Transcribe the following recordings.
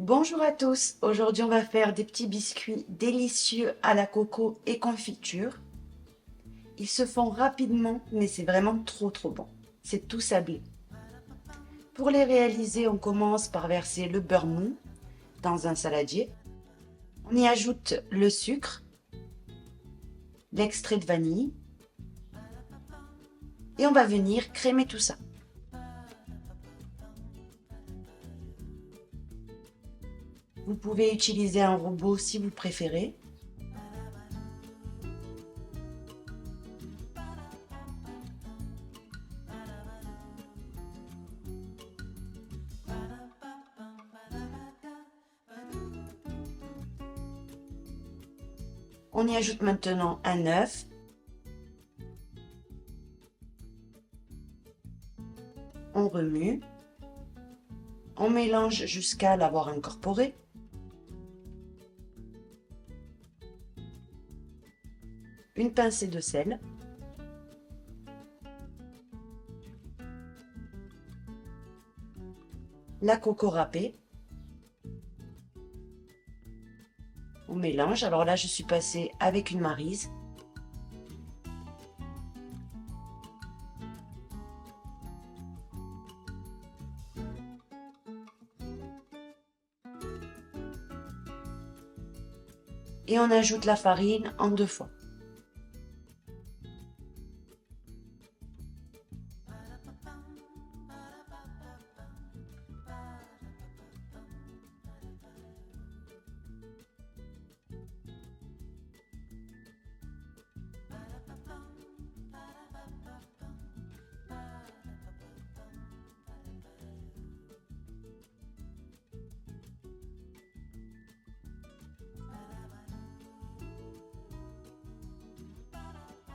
Bonjour à tous, aujourd'hui on va faire des petits biscuits délicieux à la coco et confiture. Ils se font rapidement mais c'est vraiment trop bon. C'est tout sablé. Pour les réaliser, on commence par verser le beurre mou dans un saladier. On y ajoute le sucre, l'extrait de vanille et on va venir crémer tout ça. Vous pouvez utiliser un robot si vous préférez. On y ajoute maintenant un œuf. On remue. On mélange jusqu'à l'avoir incorporé. Une pincée de sel. La coco râpée. On mélange. Alors là, je suis passée avec une maryse. Et on ajoute la farine en 2 fois.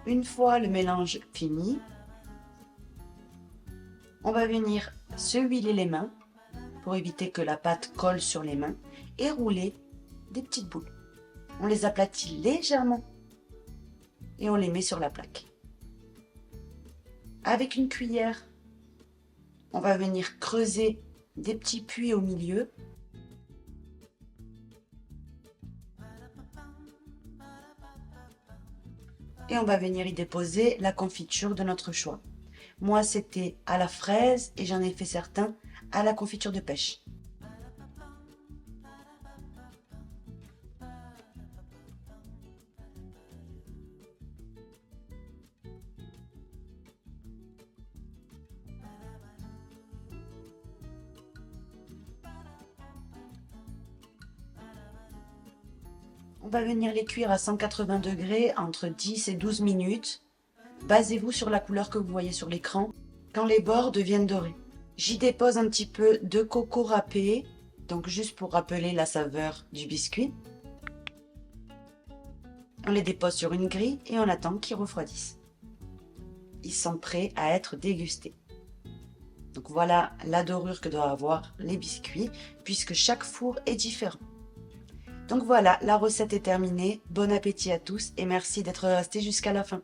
Une fois le mélange fini, on va venir se huiler les mains pour éviter que la pâte colle sur les mains et rouler des petites boules. On les aplatit légèrement et on les met sur la plaque. Avec une cuillère, on va venir creuser des petits puits au milieu. Et on va venir y déposer la confiture de notre choix. Moi, c'était à la fraise et j'en ai fait certains à la confiture de pêche. On va venir les cuire à 180 degrés entre 10 et 12 minutes. Basez-vous sur la couleur que vous voyez sur l'écran quand les bords deviennent dorés. J'y dépose un petit peu de coco râpé, donc juste pour rappeler la saveur du biscuit. On les dépose sur une grille et on attend qu'ils refroidissent. Ils sont prêts à être dégustés. Donc voilà la dorure que doivent avoir les biscuits, puisque chaque four est différent. Donc voilà, la recette est terminée. Bon appétit à tous et merci d'être restés jusqu'à la fin.